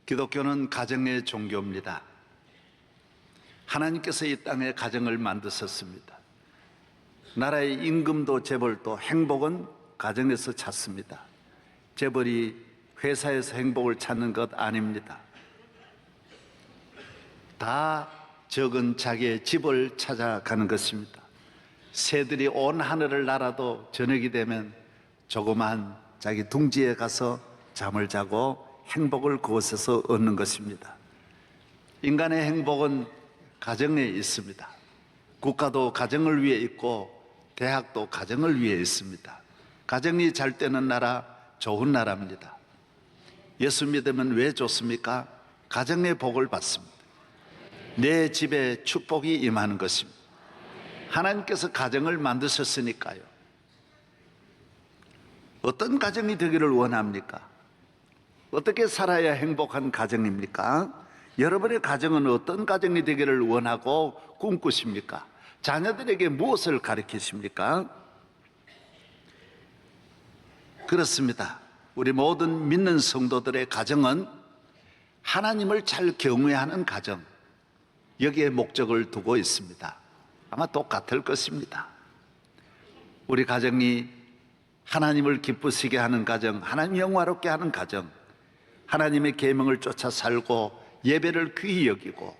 기독교는 가정의 종교입니다. 하나님께서 이 땅에 가정을 만드셨습니다. 나라의 임금도 재벌도 행복은 가정에서 찾습니다. 재벌이 회사에서 행복을 찾는 것 아닙니다. 다 적은 자기의 집을 찾아가는 것입니다. 새들이 온 하늘을 날아도 저녁이 되면 조그만 자기 둥지에 가서 잠을 자고 행복을 그곳에서 얻는 것입니다. 인간의 행복은 가정에 있습니다. 국가도 가정을 위해 있고 대학도 가정을 위해 있습니다. 가정이 잘 되는 나라, 좋은 나라입니다. 예수 믿으면 왜 좋습니까? 가정의 복을 받습니다. 내 집에 축복이 임하는 것입니다. 하나님께서 가정을 만드셨으니까요. 어떤 가정이 되기를 원합니까? 어떻게 살아야 행복한 가정입니까? 여러분의 가정은 어떤 가정이 되기를 원하고 꿈꾸십니까? 자녀들에게 무엇을 가르치십니까? 그렇습니다. 우리 모든 믿는 성도들의 가정은 하나님을 잘 경외하는 가정, 여기에 목적을 두고 있습니다. 아마 똑같을 것입니다. 우리 가정이 하나님을 기쁘시게 하는 가정, 하나님 영화롭게 하는 가정, 하나님의 계명을 쫓아 살고 예배를 귀히 여기고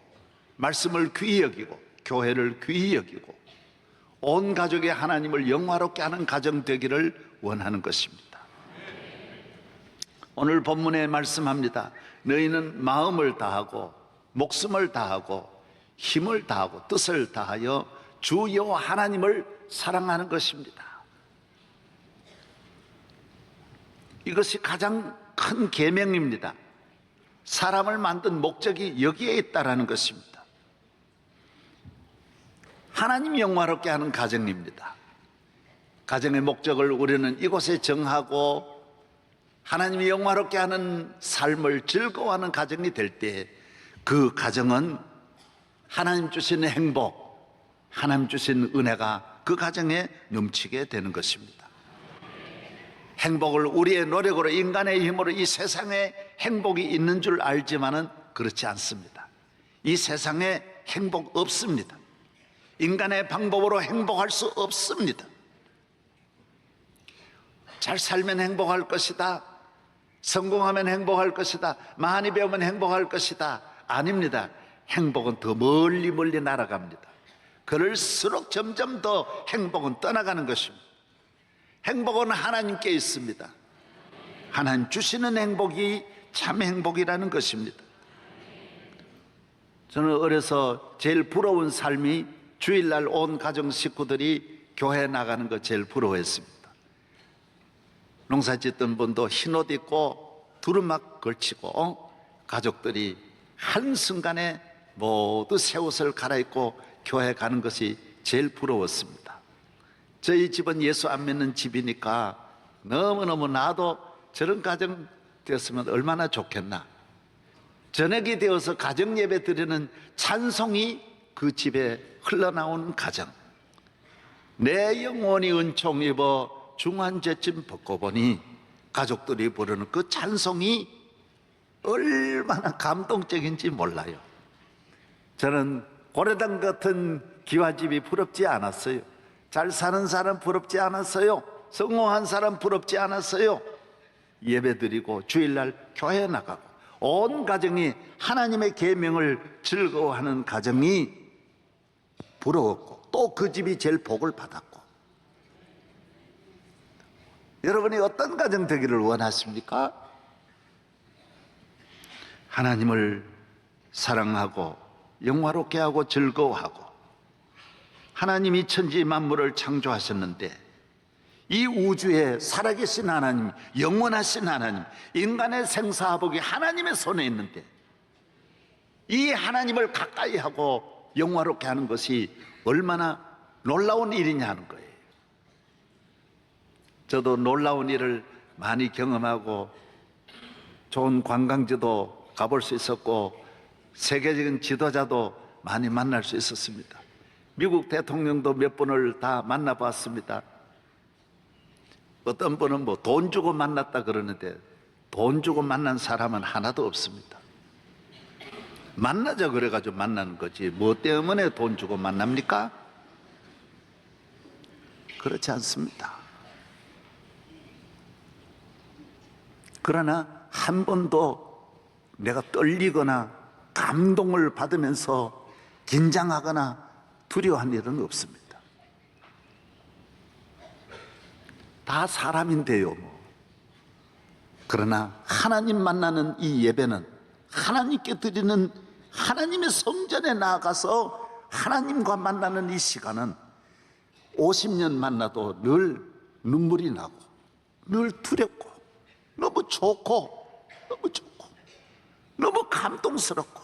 말씀을 귀히 여기고 교회를 귀히 여기고 온 가족이 하나님을 영화롭게 하는 가정 되기를 원하는 것입니다. 오늘 본문에 말씀합니다. 너희는 마음을 다하고 목숨을 다하고 힘을 다하고 뜻을 다하여 주 여호와 하나님을 사랑하는 것입니다. 이것이 가장 큰 계명입니다. 사람을 만든 목적이 여기에 있다라는 것입니다. 하나님 영화롭게 하는 가정입니다. 가정의 목적을 우리는 이곳에 정하고 하나님이 영화롭게 하는 삶을 즐거워하는 가정이 될 때 그 가정은 하나님 주시는 행복, 하나님 주시는 은혜가 그 가정에 넘치게 되는 것입니다. 행복을 우리의 노력으로 인간의 힘으로 이 세상에 행복이 있는 줄 알지만은 그렇지 않습니다. 이 세상에 행복 없습니다. 인간의 방법으로 행복할 수 없습니다. 잘 살면 행복할 것이다. 성공하면 행복할 것이다. 많이 배우면 행복할 것이다. 아닙니다. 행복은 더 멀리 멀리 날아갑니다. 그럴수록 점점 더 행복은 떠나가는 것입니다. 행복은 하나님께 있습니다. 하나님 주시는 행복이 참 행복이라는 것입니다. 저는 어려서 제일 부러운 삶이 주일날 온 가정 식구들이 교회 나가는 거 제일 부러워했습니다. 농사 짓던 분도 흰옷 입고 두루막 걸치고 가족들이 한순간에 모두 새 옷을 갈아입고 교회 가는 것이 제일 부러웠습니다. 저희 집은 예수 안 믿는 집이니까 너무너무 나도 저런 가정 되었으면 얼마나 좋겠나. 저녁이 되어서 가정 예배 드리는 찬송이 그 집에 흘러나오는 가정. 내 영혼이 은총 입어 중환제쯤 벗고 보니 가족들이 부르는 그 찬송이 얼마나 감동적인지 몰라요. 저는 고려당 같은 기와집이 부럽지 않았어요. 잘 사는 사람 부럽지 않았어요. 성공한 사람 부럽지 않았어요. 예배드리고 주일날 교회 나가고 온 가정이 하나님의 계명을 즐거워하는 가정이 부러웠고 또 그 집이 제일 복을 받았고. 여러분이 어떤 가정 되기를 원하십니까? 하나님을 사랑하고 영화롭게 하고 즐거워하고 하나님이 천지 만물을 창조하셨는데 이 우주에 살아계신 하나님, 영원하신 하나님, 인간의 생사화복이 하나님의 손에 있는데 이 하나님을 가까이 하고 영화롭게 하는 것이 얼마나 놀라운 일이냐 하는 거예요. 저도 놀라운 일을 많이 경험하고 좋은 관광지도 가볼 수 있었고 세계적인 지도자도 많이 만날 수 있었습니다. 미국 대통령도 몇 분을 다 만나봤습니다. 어떤 분은 뭐 돈 주고 만났다 그러는데 돈 주고 만난 사람은 하나도 없습니다. 만나자 그래가지고 만나는 거지 뭐 때문에 돈 주고 만납니까? 그렇지 않습니다. 그러나 한 번도 내가 떨리거나 감동을 받으면서 긴장하거나 두려워한 일은 없습니다. 다 사람인데요 뭐. 그러나 하나님 만나는 이 예배는 하나님께 드리는 하나님의 성전에 나아가서 하나님과 만나는 이 시간은 50년 만나도 늘 눈물이 나고 늘 두렵고 너무 좋고 너무 감동스럽고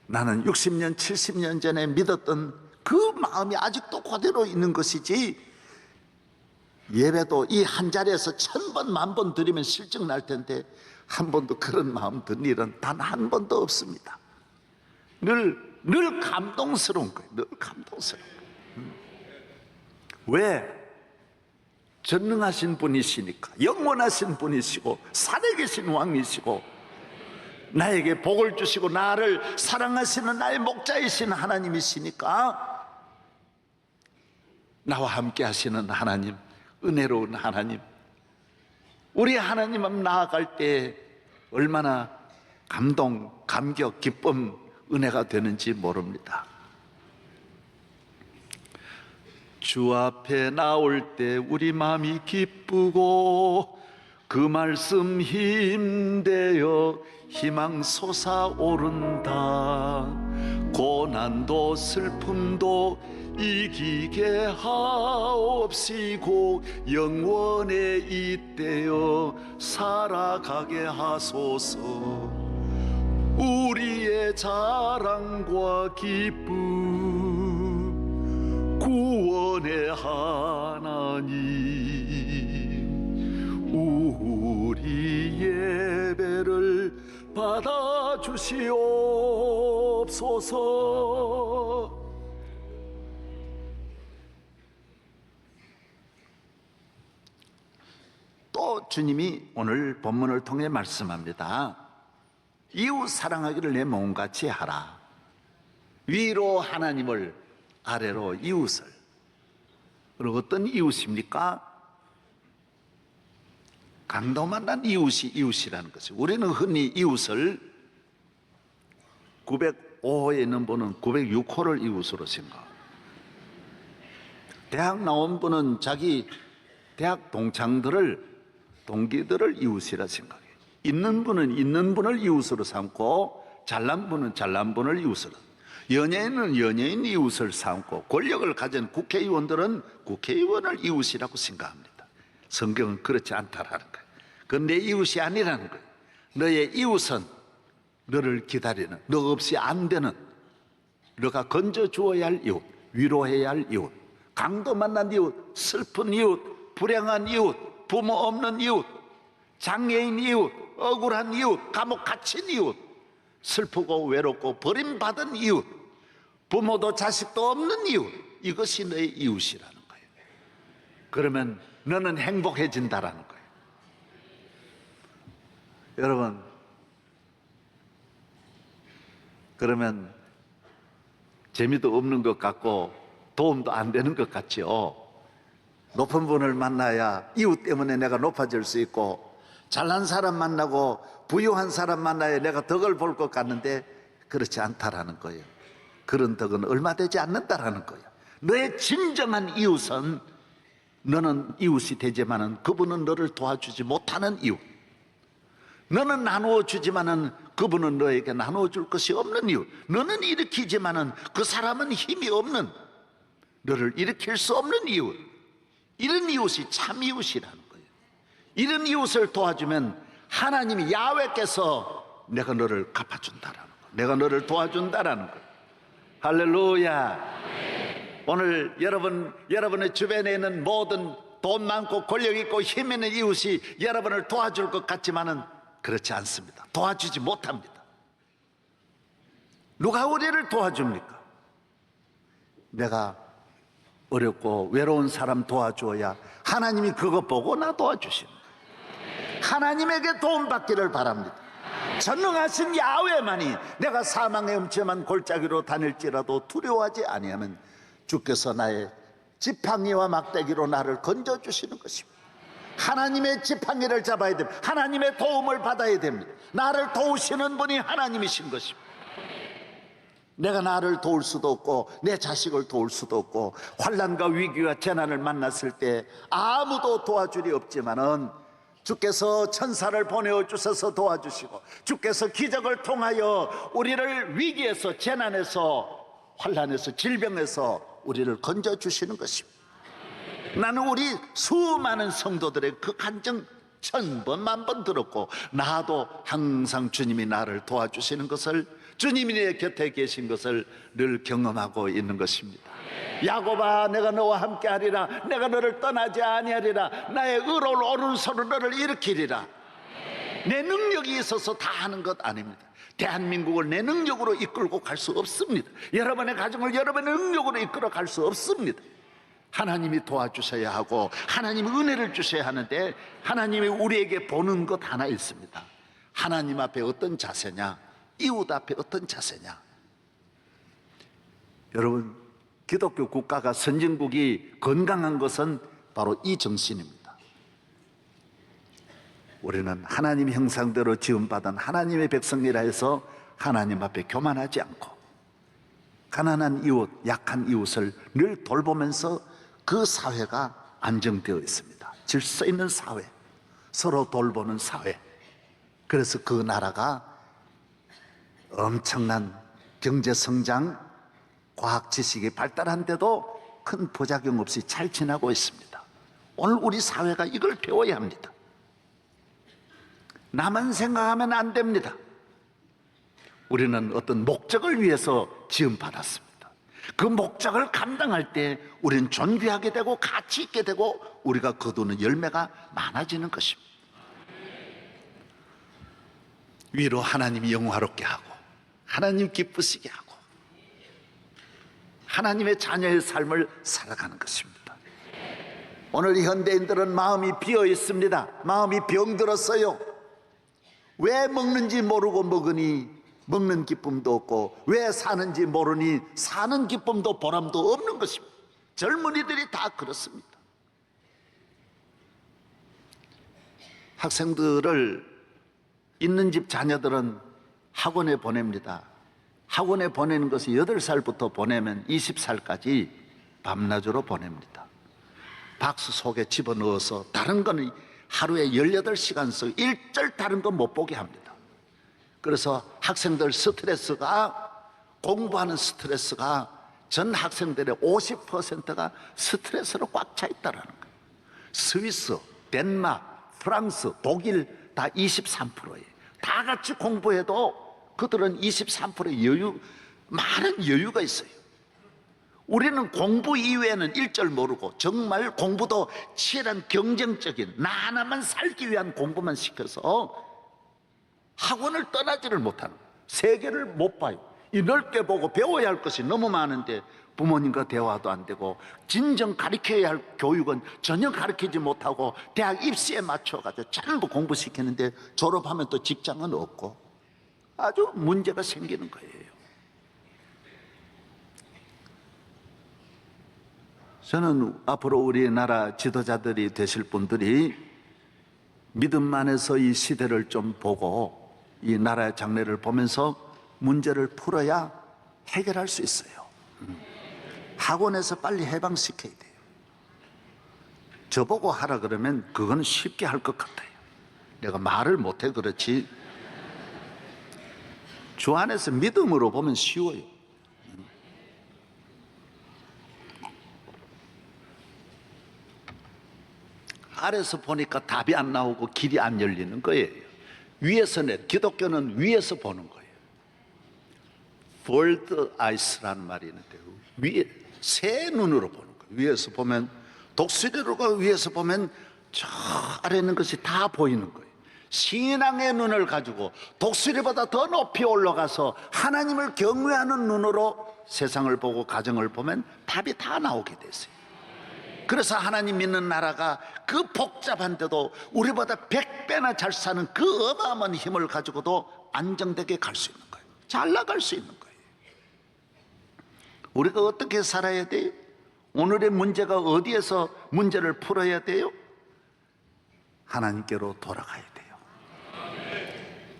나는 60년 70년 전에 믿었던 그 마음이 아직도 그대로 있는 것이지 예배도 이 한 자리에서 1000번 만번 드리면 실증 날 텐데 한 번도 그런 마음 든 일은 단 한 번도 없습니다. 늘 감동스러운 거예요. 늘 감동스러운 거예요. 왜? 전능하신 분이시니까, 영원하신 분이시고 살아계신 왕이시고 나에게 복을 주시고 나를 사랑하시는 나의 목자이신 하나님이시니까 나와 함께 하시는 하나님, 은혜로운 하나님, 우리 하나님 앞 나아갈 때 얼마나 감동, 감격, 기쁨, 은혜가 되는지 모릅니다. 주 앞에 나올 때 우리 마음이 기쁘고 그 말씀 힘되어 희망 솟아오른다. 고난도 슬픔도 이기게 하옵시고 영원에 잇대어 살아가게 하소서. 우리의 자랑과 기쁨 구원의 하나님, 우리 예배를 받아주시옵소서. 또 주님이 오늘 본문을 통해 말씀합니다. 이웃 사랑하기를 내 몸같이 하라. 위로 하나님을, 아래로 이웃을. 그리고 어떤 이웃입니까? 강도 만난 이웃이 이웃이라는 것이. 우리는 흔히 이웃을 905호에 있는 분은 906호를 이웃으로 생각합니다. 대학 나온 분은 자기 대학 동기들을 이웃이라 생각해요. 있는 분은 있는 분을 이웃으로 삼고 잘난 분은 잘난 분을 이웃으로, 연예인은 연예인 이웃을 삼고 권력을 가진 국회의원들은 국회의원을 이웃이라고 생각합니다. 성경은 그렇지 않다라는 거예요. 그건 내 이웃이 아니라는 거예요. 너의 이웃은 너를 기다리는, 너 없이 안 되는, 너가 건져주어야 할 이웃, 위로해야 할 이웃, 강도 만난 이웃, 슬픈 이웃, 불행한 이웃, 부모 없는 이웃, 장애인 이웃, 억울한 이웃, 감옥 갇힌 이웃, 슬프고 외롭고 버림받은 이웃, 부모도 자식도 없는 이웃, 이것이 너의 이웃이라는 거예요. 그러면 너는 행복해진다라는 거예요. 여러분, 그러면 재미도 없는 것 같고 도움도 안 되는 것 같지요. 높은 분을 만나야 이웃 때문에 내가 높아질 수 있고, 잘난 사람 만나고 부유한 사람 만나야 내가 덕을 볼 것 같는데 그렇지 않다라는 거예요. 그런 덕은 얼마 되지 않는다라는 거예요. 너의 진정한 이웃은, 너는 이웃이 되지만은 그분은 너를 도와주지 못하는 이웃, 너는 나누어 주지만은 그분은 너에게 나누어 줄 것이 없는 이웃, 너는 일으키지만은 그 사람은 힘이 없는, 너를 일으킬 수 없는 이웃, 이런 이웃이 참 이웃이라는 거예요. 이런 이웃을 도와주면 하나님이 야훼께서 내가 너를 갚아준다라는 거예요. 내가 너를 도와준다라는 거예요. 할렐루야. 오늘 여러분의 주변에 있는 모든 돈 많고 권력 있고 힘 있는 이웃이 여러분을 도와줄 것 같지만은 그렇지 않습니다. 도와주지 못합니다. 누가 우리를 도와줍니까? 내가 어렵고 외로운 사람 도와줘야 하나님이 그거 보고 나 도와주십니다. 하나님에게 도움받기를 바랍니다. 전능하신 야훼만이 내가 사망의 음침한 골짜기로 다닐지라도 두려워하지 아니하면 주께서 나의 지팡이와 막대기로 나를 건져주시는 것입니다. 하나님의 지팡이를 잡아야 됩니다. 하나님의 도움을 받아야 됩니다. 나를 도우시는 분이 하나님이신 것입니다. 내가 나를 도울 수도 없고 내 자식을 도울 수도 없고 환난과 위기와 재난을 만났을 때 아무도 도와줄이 없지만은 주께서 천사를 보내어 주셔서 도와주시고 주께서 기적을 통하여 우리를 위기에서 재난에서 환난에서 질병에서 우리를 건져주시는 것입니다. 나는 우리 수많은 성도들의 그 간증 1000번 만번 들었고 나도 항상 주님이 나를 도와주시는 것을, 주님이 내 곁에 계신 것을 늘 경험하고 있는 것입니다. 야곱아, 내가 너와 함께하리라. 내가 너를 떠나지 아니하리라. 나의 의로운 오른손으로 너를 일으키리라. 내 능력이 있어서 다 하는 것 아닙니다. 대한민국을 내 능력으로 이끌고 갈 수 없습니다. 여러분의 가정을 여러분의 능력으로 이끌어 갈 수 없습니다. 하나님이 도와주셔야 하고 하나님이 은혜를 주셔야 하는데 하나님이 우리에게 보는 것 하나 있습니다. 하나님 앞에 어떤 자세냐, 이웃 앞에 어떤 자세냐. 여러분, 기독교 국가가 선진국이 건강한 것은 바로 이 정신입니다. 우리는 하나님 형상대로 지음받은 하나님의 백성이라 해서 하나님 앞에 교만하지 않고 가난한 이웃, 약한 이웃을 늘 돌보면서 그 사회가 안정되어 있습니다. 질서 있는 사회, 서로 돌보는 사회. 그래서 그 나라가 엄청난 경제성장, 과학 지식이 발달한데도 큰 부작용 없이 잘 지나고 있습니다. 오늘 우리 사회가 이걸 배워야 합니다. 나만 생각하면 안 됩니다. 우리는 어떤 목적을 위해서 지음받았습니다. 그 목적을 감당할 때 우리는 존귀하게 되고 가치 있게 되고 우리가 거두는 열매가 많아지는 것입니다. 위로 하나님이 영화롭게 하고 하나님 기쁘시게 하고 하나님의 자녀의 삶을 살아가는 것입니다. 오늘 현대인들은 마음이 비어 있습니다. 마음이 병들었어요. 왜 먹는지 모르고 먹으니 먹는 기쁨도 없고 왜 사는지 모르니 사는 기쁨도 보람도 없는 것입니다. 젊은이들이 다 그렇습니다. 학생들을 있는 집 자녀들은 학원에 보냅니다. 학원에 보내는 것이 8살부터 보내면 20살까지 밤낮으로 보냅니다. 박스 속에 집어넣어서 다른 거는 하루에 18시간 써 일절 다른 거 못 보게 합니다. 그래서 학생들 스트레스가, 공부하는 스트레스가 전 학생들의 50%가 스트레스로 꽉 차 있다는 거예요. 스위스, 덴마크, 프랑스, 독일 다 23%예요. 다 같이 공부해도 그들은 23%의 여유, 많은 여유가 있어요. 우리는 공부 이외에는 일절 모르고 정말 공부도 치열한 경쟁적인 나 하나만 살기 위한 공부만 시켜서 학원을 떠나지를 못하는 거예요. 세계를 못 봐요. 이 넓게 보고 배워야 할 것이 너무 많은데 부모님과 대화도 안 되고 진정 가르쳐야 할 교육은 전혀 가르치지 못하고 대학 입시에 맞춰가지고 전부 공부시키는데 졸업하면 또 직장은 없고 아주 문제가 생기는 거예요. 저는 앞으로 우리나라 지도자들이 되실 분들이 믿음 안에서 이 시대를 좀 보고 이 나라의 장래를 보면서 문제를 풀어야 해결할 수 있어요. 학원에서 빨리 해방시켜야 돼요. 저보고 하라 그러면 그건 쉽게 할 것 같아요. 내가 말을 못해 그렇지 주 안에서 믿음으로 보면 쉬워요. 아래서 보니까 답이 안 나오고 길이 안 열리는 거예요. 위에서는, 기독교는 위에서 보는 거예요. World Eyes라는 말이 있는데 위에 새 눈으로 보는 거예요. 위에서 보면 독수리로가 위에서 보면 저 아래 있는 것이 다 보이는 거예요. 신앙의 눈을 가지고 독수리보다 더 높이 올라가서 하나님을 경외하는 눈으로 세상을 보고 가정을 보면 답이 다 나오게 됐어요. 그래서 하나님 믿는 나라가 그 복잡한데도 우리보다 100배나 잘 사는 그 어마어마한 힘을 가지고도 안정되게 갈 수 있는 거예요. 잘 나갈 수 있는 거예요. 우리가 어떻게 살아야 돼요? 오늘의 문제가 어디에서 문제를 풀어야 돼요? 하나님께로 돌아가야 돼요.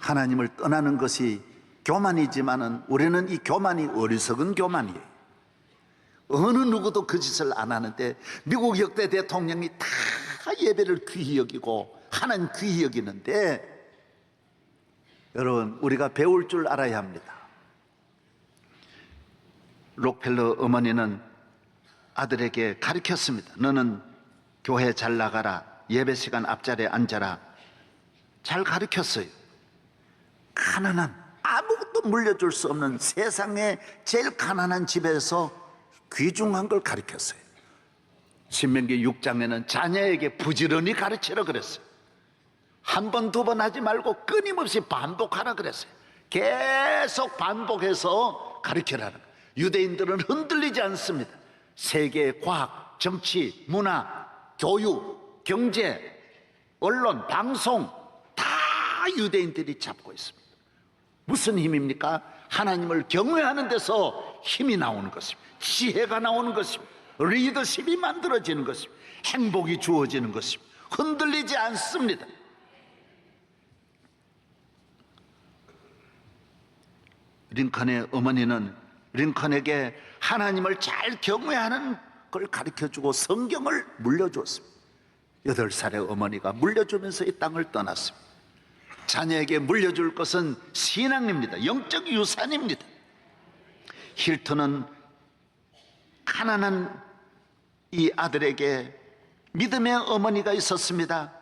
하나님을 떠나는 것이 교만이지만은 우리는 이 교만이 어리석은 교만이에요. 어느 누구도 그 짓을 안 하는데 미국 역대 대통령이 다 예배를 귀히 여기고 하나님 귀히 여기는데, 여러분 우리가 배울 줄 알아야 합니다. 록펠러 어머니는 아들에게 가르쳤습니다. 너는 교회 잘 나가라, 예배 시간 앞자리에 앉아라. 잘 가르쳤어요. 가난한, 아무것도 물려줄 수 없는 세상에 제일 가난한 집에서 귀중한 걸 가르쳤어요. 신명기 6장에는 자녀에게 부지런히 가르치라 그랬어요. 한 번, 두 번 하지 말고 끊임없이 반복하라 그랬어요. 계속 반복해서 가르치라는 거예요. 유대인들은 흔들리지 않습니다. 세계, 과학, 정치, 문화, 교육, 경제, 언론, 방송 다 유대인들이 잡고 있습니다. 무슨 힘입니까? 하나님을 경외하는 데서 힘이 나오는 것입니다. 지혜가 나오는 것입니다. 리더십이 만들어지는 것입니다. 행복이 주어지는 것입니다. 흔들리지 않습니다. 링컨의 어머니는 링컨에게 하나님을 잘 경외하는 걸 가르쳐주고 성경을 물려주었습니다. 8살의 어머니가 물려주면서 이 땅을 떠났습니다. 자녀에게 물려줄 것은 신앙입니다. 영적 유산입니다. 힐튼은 가난한 이 아들에게 믿음의 어머니가 있었습니다.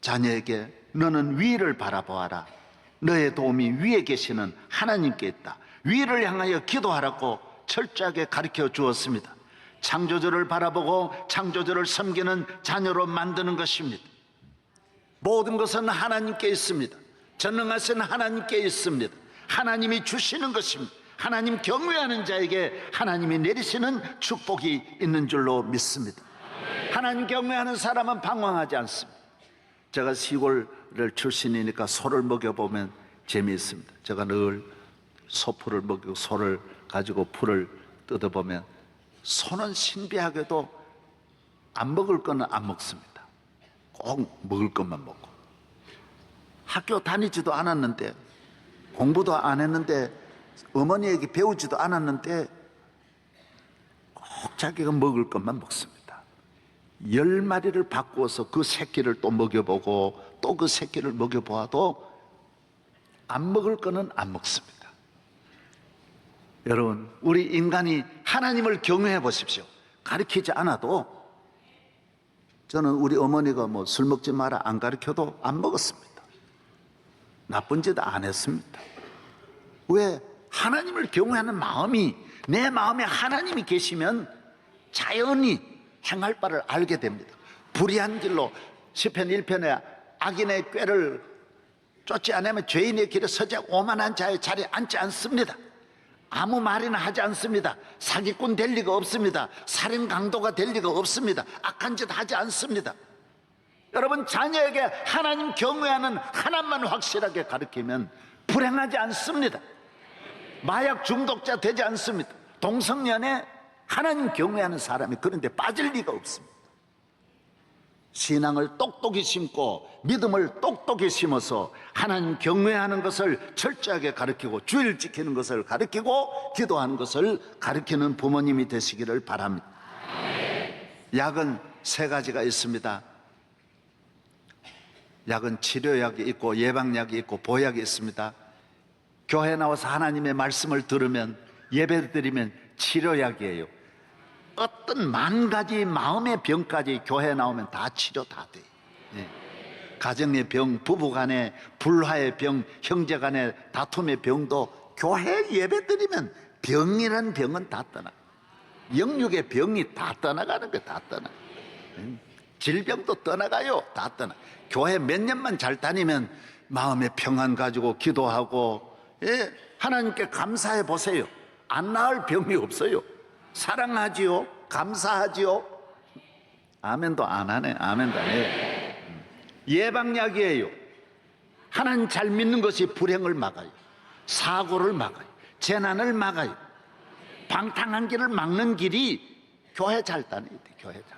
자녀에게 너는 위를 바라보아라. 너의 도움이 위에 계시는 하나님께 있다. 위를 향하여 기도하라고 철저하게 가르쳐 주었습니다. 창조주를 바라보고 창조주를 섬기는 자녀로 만드는 것입니다. 모든 것은 하나님께 있습니다. 전능하신 하나님께 있습니다. 하나님이 주시는 것입니다. 하나님 경외하는 자에게 하나님이 내리시는 축복이 있는 줄로 믿습니다. 하나님 경외하는 사람은 방황하지 않습니다. 제가 시골을 출신이니까 소를 먹여보면 재미있습니다. 제가 늘 소풀을 먹이고 소를 가지고 풀을 뜯어보면 소는 신비하게도 안 먹을 거는 안 먹습니다. 꼭 먹을 것만 먹고, 학교 다니지도 않았는데, 공부도 안 했는데, 어머니에게 배우지도 않았는데 꼭 자기가 먹을 것만 먹습니다. 10마리를 바꾸어서 그 새끼를 또 먹여보고 또 그 새끼를 먹여보아도 안 먹을 거는 안 먹습니다. 여러분, 우리 인간이 하나님을 경외해 보십시오. 가르치지 않아도, 저는 우리 어머니가 뭐 술 먹지 마라 안 가르쳐도 안 먹었습니다. 나쁜 짓 안 했습니다. 왜? 하나님을 경외하는 마음이, 내 마음에 하나님이 계시면 자연히 행할 바를 알게 됩니다. 불의한 길로, 시편 1편에 악인의 꾀를 쫓지 않으면 죄인의 길에 서지 오만한 자의 자리에 앉지 않습니다. 아무 말이나 하지 않습니다. 사기꾼 될 리가 없습니다. 살인 강도가 될 리가 없습니다. 악한 짓 하지 않습니다. 여러분, 자녀에게 하나님 경외하는 하나님만 확실하게 가르치면 불행하지 않습니다. 마약 중독자 되지 않습니다. 동성연애, 하나님 경외하는 사람이 그런데 빠질 리가 없습니다. 신앙을 똑똑히 심고 믿음을 똑똑히 심어서 하나님 경외하는 것을 철저하게 가르치고 주일 지키는 것을 가르치고 기도하는 것을 가르치는 부모님이 되시기를 바랍니다. 약은 3가지가 있습니다. 약은 치료약이 있고 예방약이 있고 보약이 있습니다. 교회 나와서 하나님의 말씀을 들으면, 예배 드리면 치료약이에요. 어떤 10,000가지 마음의 병까지 교회 나오면 다 치료 다 돼요. 네. 가정의 병, 부부간의 불화의 병, 형제간의 다툼의 병도 교회 예배 드리면 병이란 병은 다 떠나, 영육의 병이 다 떠나가는 거예요. 다 떠나. 질병도 떠나가요. 다 떠나. 교회 몇 년만 잘 다니면 마음의 평안 가지고 기도하고, 예, 하나님께 감사해 보세요. 안 나을 병이 없어요. 사랑하지요. 감사하지요. 아멘도 안 하네. 아멘도 안 해. 예방약이에요. 하나님 잘 믿는 것이 불행을 막아요. 사고를 막아요. 재난을 막아요. 방탕한 길을 막는 길이 교회 잘 다녀야 돼. 교회 잘.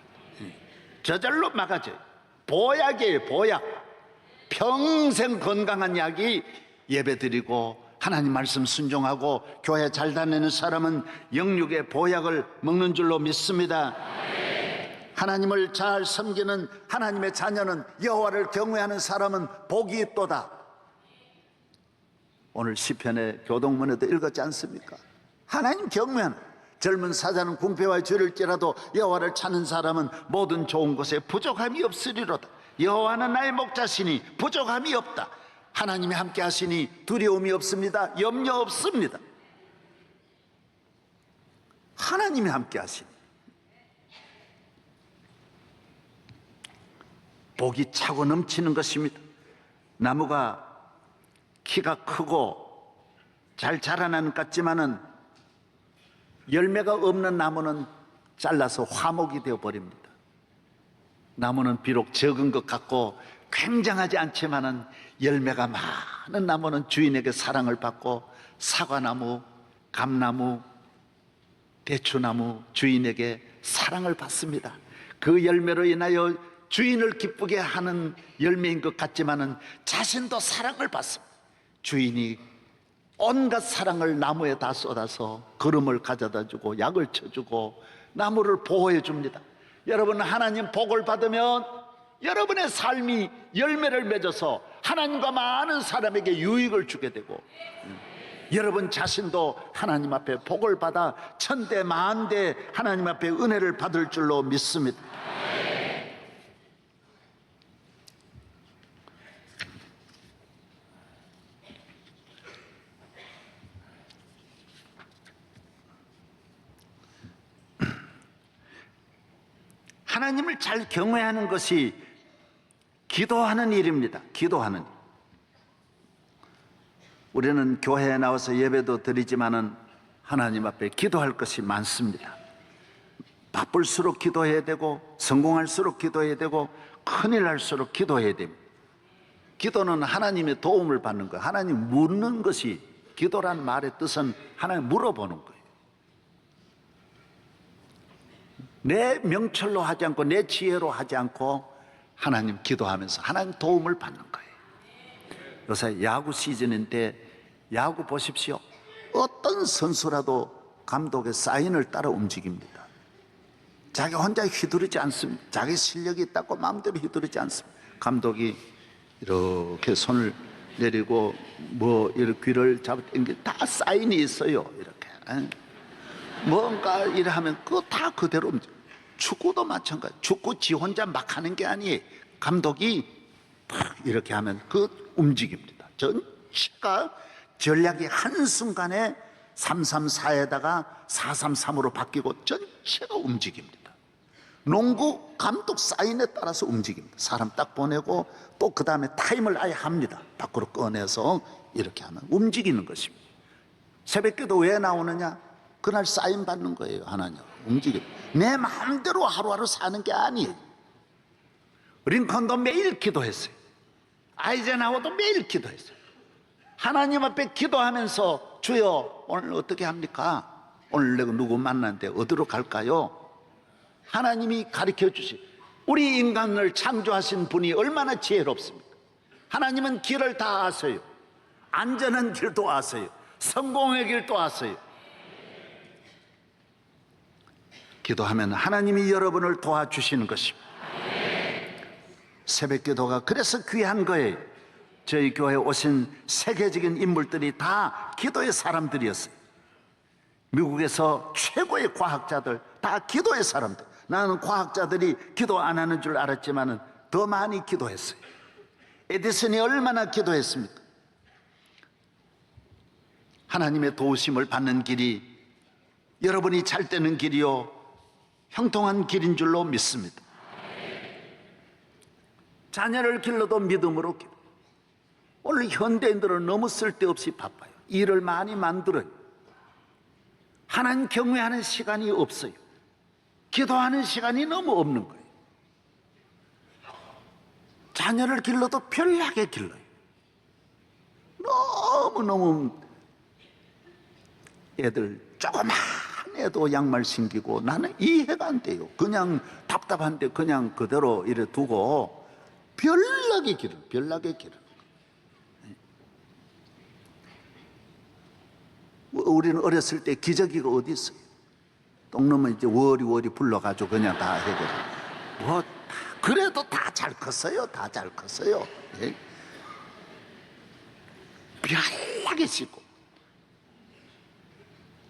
저절로 막아져요. 보약이에요. 보약. 평생 건강한 약이 예배드리고 하나님 말씀 순종하고 교회 잘 다니는 사람은 영육의 보약을 먹는 줄로 믿습니다. 하나님을 잘 섬기는 하나님의 자녀는, 여호와를 경외하는 사람은 복이 있도다. 오늘 시편의 교동문에도 읽었지 않습니까? 하나님 경외하는 젊은 사자는 궁핍에 줄일지라도 여호와를 찾는 사람은 모든 좋은 것에 부족함이 없으리로다. 여호와는 나의 목자시니 부족함이 없다. 하나님이 함께 하시니 두려움이 없습니다. 염려 없습니다. 하나님이 함께 하시니 복이 차고 넘치는 것입니다. 나무가 키가 크고 잘 자라나는 것 같지만은 열매가 없는 나무는 잘라서 화목이 되어버립니다. 나무는 비록 적은 것 같고 굉장하지 않지만은 열매가 많은 나무는 주인에게 사랑을 받고, 사과나무, 감나무, 대추나무 주인에게 사랑을 받습니다. 그 열매로 인하여 주인을 기쁘게 하는 열매인 것 같지만은 자신도 사랑을 받습니다. 주인이 온갖 사랑을 나무에 다 쏟아서 거름을 가져다 주고 약을 쳐주고 나무를 보호해 줍니다. 여러분, 하나님 복을 받으면 여러분의 삶이 열매를 맺어서 하나님과 많은 사람에게 유익을 주게 되고, 여러분 자신도 하나님 앞에 복을 받아 천대 만대 하나님 앞에 은혜를 받을 줄로 믿습니다. 하나님을 잘 경외하는 것이 기도하는 일입니다. 기도하는 일. 우리는 교회에 나와서 예배도 드리지만은 하나님 앞에 기도할 것이 많습니다. 바쁠수록 기도해야 되고, 성공할수록 기도해야 되고, 큰일 날수록 기도해야 됩니다. 기도는 하나님의 도움을 받는 거예요. 하나님 묻는 것이, 기도란 말의 뜻은 하나님 물어보는 거예요. 내 명철로 하지 않고 내 지혜로 하지 않고 하나님 기도하면서 하나님 도움을 받는 거예요. 요새 야구 시즌인데 야구 보십시오. 어떤 선수라도 감독의 사인을 따라 움직입니다. 자기 혼자 휘두르지 않습니다. 자기 실력이 있다고 마음대로 휘두르지 않습니다. 감독이 이렇게 손을 내리고 뭐 이렇게 귀를 잡아당길 다 사인이 있어요. 이렇게 뭔가 이래 하면 그거 다 그대로 움직여요. 축구도 마찬가지. 축구 지 혼자 막 하는 게 아니에요. 감독이 팍 이렇게 하면 그 움직입니다. 전체가 전략이 한순간에 3-3-4에다가 4-3-3으로 바뀌고 전체가 움직입니다. 농구 감독 사인에 따라서 움직입니다. 사람 딱 보내고 또 그 다음에 타임을 아예 합니다. 밖으로 꺼내서 이렇게 하면 움직이는 것입니다. 새벽기도 왜 나오느냐? 그날 사인 받는 거예요. 하나님 움직입니다. 내 마음대로 하루하루 사는 게 아니에요. 링컨도 매일 기도했어요. 아이젠하워도 매일 기도했어요. 하나님 앞에 기도하면서 주여 오늘 어떻게 합니까? 오늘 내가 누구 만났는데 어디로 갈까요? 하나님이 가르쳐 주시. 우리 인간을 창조하신 분이 얼마나 지혜롭습니까? 하나님은 길을 다 아세요. 안전한 길도 아세요. 성공의 길도 아세요. 기도하면 하나님이 여러분을 도와주시는 것입니다. 새벽 기도가 그래서 귀한 거예요. 저희 교회에 오신 세계적인 인물들이 다 기도의 사람들이었어요. 미국에서 최고의 과학자들 다 기도의 사람들. 나는 과학자들이 기도 안 하는 줄 알았지만 더 많이 기도했어요. 에디슨이 얼마나 기도했습니까? 하나님의 도우심을 받는 길이 여러분이 잘 되는 길이요 형통한 길인 줄로 믿습니다. 자녀를 길러도 믿음으로 기도. 오늘 현대인들은 너무 쓸데없이 바빠요. 일을 많이 만들어요. 하나님 경외하는 시간이 없어요. 기도하는 시간이 너무 없는 거예요. 자녀를 길러도 편리하게 길러요. 너무너무 애들 조그만 애도 양말 신기고 나는 이해가 안 돼요. 그냥 답답한데 그냥 그대로 이래 두고 별나게 길을. 우리는 어렸을 때 기저귀가 어디 있어요? 똥 넣으면 이제 워리 불러가지고 그냥 다 해결해. 뭐 그래도 다 잘 컸어요. 다 잘 컸어요. 예? 별나게 씻고.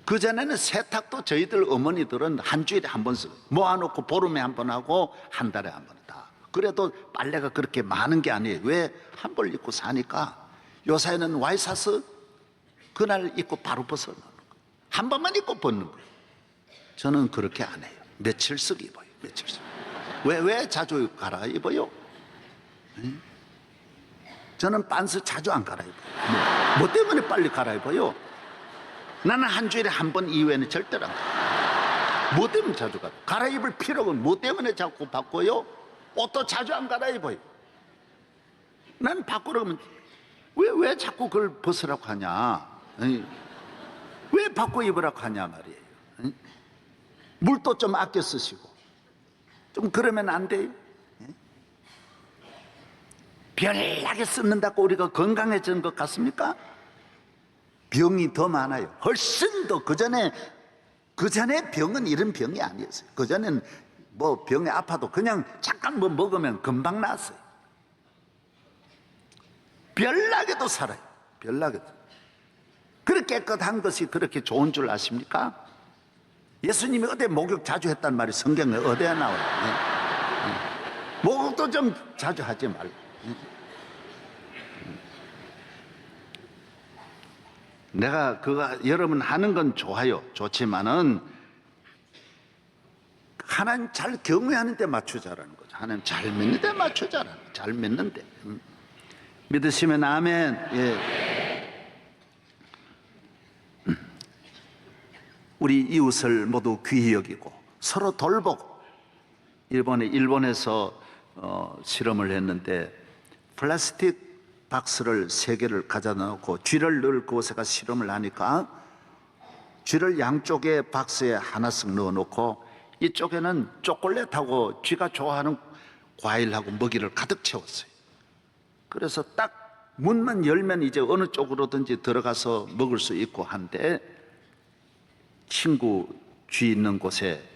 그전에는 세탁도 저희들 어머니들은 한 주일에 한 번 쓰고 모아놓고 보름에 한 번 하고 한 달에 한 번 다. 그래도 빨래가 그렇게 많은 게 아니에요. 왜? 한 벌 입고 사니까. 요새는 와이셔츠 그날 입고 바로 벗어 놓는 거. 한 번만 입고 벗는 거. 저는 그렇게 안 해요. 며칠씩 입어요. 며칠씩. 왜 자주 갈아입어요? 저는 빤스 자주 안 갈아입어요. 뭐 때문에 빨리 갈아입어요? 나는 한 주일에 한 번 이외에는 절대로 안 갈아입어요. 뭐 때문에 자주 갈아입을 필요가 뭐 때문에 자꾸 바꿔요? 옷도 자주 안 갈아입어요. 난 바꾸라면 왜 자꾸 그걸 벗으라고 하냐? 왜 바꿔 입으라고 하냐 말이에요. 물도 좀 아껴 쓰시고 좀 그러면 안 돼요? 별나게 쓰는다고 우리가 건강해지는 것 같습니까? 병이 더 많아요. 훨씬 더 그전에 병은 이런 병이 아니었어요. 그전에는 뭐 병에 아파도 그냥 잠깐 뭐 먹으면 금방 나았어요. 별나게도 살아요. 별나게도. 그렇게 깨끗한 것이 그렇게 좋은 줄 아십니까? 예수님이 어디 목욕 자주 했단 말이 성경에 어디에 나와요? 목욕도 좀 자주 하지 말고. 내가 그거 여러분 하는 건 좋아요. 좋지만은 하나님 잘 경외하는 데 맞추자라는 거죠. 하나님 잘 믿는 데 맞추자라는 거죠. 잘 믿는데. 믿으시면 아멘. 예. 우리 이웃을 모두 귀히 여기고 서로 돌보고. 일본에서 실험을 했는데 플라스틱 박스를 3개를 가져다 놓고 쥐를 넣을 곳에가 실험을 하니까 쥐를 양쪽에 박스에 하나씩 넣어 놓고 이쪽에는 초콜릿하고 쥐가 좋아하는 과일하고 먹이를 가득 채웠어요. 그래서 딱 문만 열면 이제 어느 쪽으로든지 들어가서 먹을 수 있고 한데 친구 쥐 있는 곳에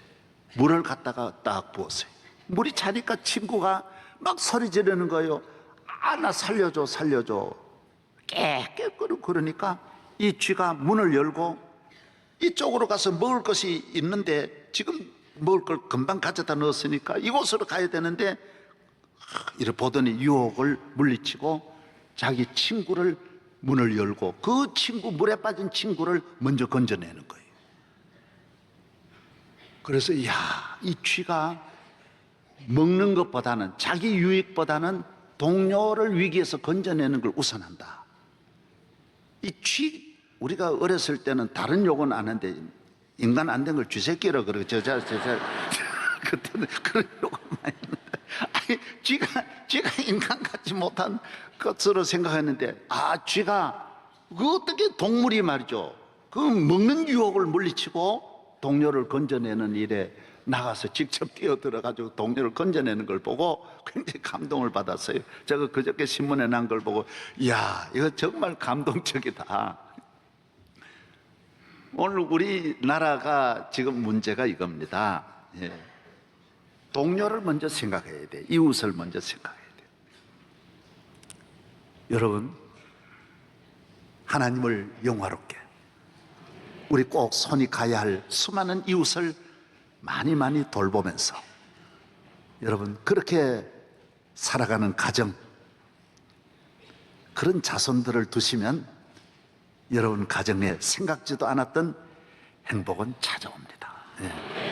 물을 갖다가 딱 부었어요. 물이 차니까 친구가 막 소리 지르는 거예요. 아, 나 살려줘. 깨끗 그러니까 이 쥐가 문을 열고 이쪽으로 가서 먹을 것이 있는데 지금 먹을 걸 금방 가져다 넣었으니까 이곳으로 가야 되는데 이렇게 보더니 유혹을 물리치고 자기 친구를 문을 열고 그 친구 물에 빠진 친구를 먼저 건져내는 거예요. 그래서 이 쥐가 먹는 것보다는 자기 유익보다는 동료를 위기에서 건져내는 걸 우선한다. 이 쥐 우리가 어렸을 때는 다른 욕은 안 하는데 인간 안 된 걸 쥐새끼라 그러고 그때는 그런 욕을 많이 했는데 아니 쥐가 인간 같지 못한 것으로 생각했는데 쥐가 그 어떻게 동물이 말이죠. 그 먹는 유혹을 물리치고 동료를 건져내는 일에 나가서 직접 뛰어들어가지고 동료를 건져내는 걸 보고 굉장히 감동을 받았어요. 제가 그저께 신문에 난 걸 보고 이야 이거 정말 감동적이다. 오늘 우리나라가 지금 문제가 이겁니다. 예. 동료를 먼저 생각해야 돼. 이웃을 먼저 생각해야 돼. 여러분 하나님을 영화롭게 우리 꼭 손이 가야 할 수많은 이웃을 많이 돌보면서 여러분 그렇게 살아가는 가정 그런 자손들을 두시면 여러분 가정에 생각지도 않았던 행복은 찾아옵니다. 예.